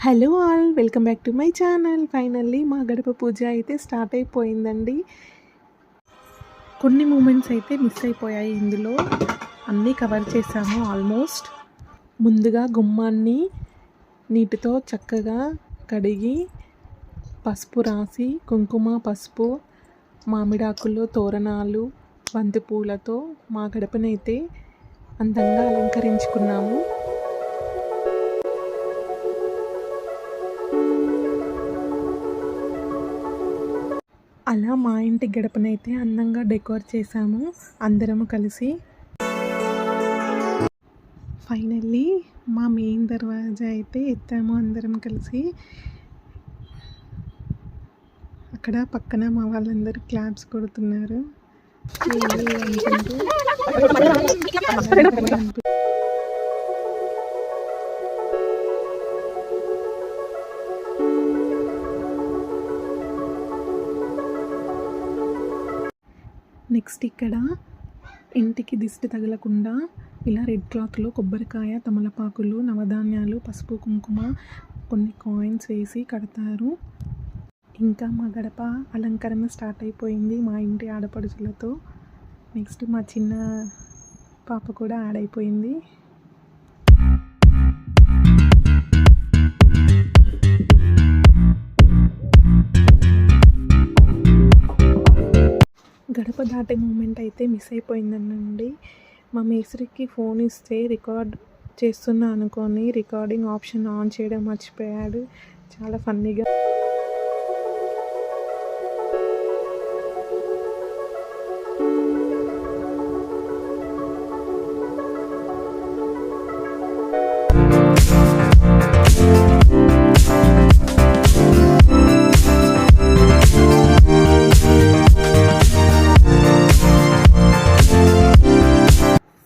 Hello all, welcome back to my channel. Finally మా గడప పూజ అయితే స్టార్ట్ అయిపోయిందండి. కొన్ని మూమెంట్స్ అయితే మిస్ అయిపోయాయి. ఇందులో అన్నీ కవర్ చేశాము ఆల్మోస్ట్. ముందుగా గుమ్మాన్ని నీటితో చక్కగా కడిగి పసుపు రాసి కుంకుమ పసుపు మామిడాకులు తోరణాలు బంతిపూలతో మా గడపనైతే అందంగా అలంకరించుకున్నాము. అలా మా ఇంటి గడపనైతే అందంగా డెకోర్ చేశాము అందరము కలిసి. ఫైనల్లీ మా మెయిన్ దర్వాజా అయితే ఎత్తాము అందరం కలిసి. అక్కడ పక్కన మా వాళ్ళందరూ క్లాప్స్ కొడుతున్నారు. నెక్స్ట్ ఇక్కడ ఇంటికి దిష్టి తగలకుండా ఇలా రెడ్ క్లాత్లో కొబ్బరికాయ తమలపాకులు నవధాన్యాలు పసుపు కుంకుమ కొన్ని కాయిన్స్ వేసి కడతారు. ఇంకా మా గడప అలంకరణ స్టార్ట్ అయిపోయింది మా ఇంటి ఆడపడుచులతో. నెక్స్ట్ మా చిన్న పాప కూడా యాడ్ అయిపోయింది. గడప దాటే మూమెంట్ అయితే మిస్ అయిపోయిందనండి. మా మేస్త్రికి ఫోన్ ఇస్తే రికార్డ్ చేస్తున్నా అనుకొని రికార్డింగ్ ఆప్షన్ ఆన్ చేయడం మర్చిపోయాడు. చాలా ఫన్నీగా.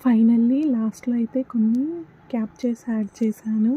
ఫైనల్లీ లాస్ట్లో అయితే కొన్ని క్యాప్చర్స్ యాడ్ చేశాను.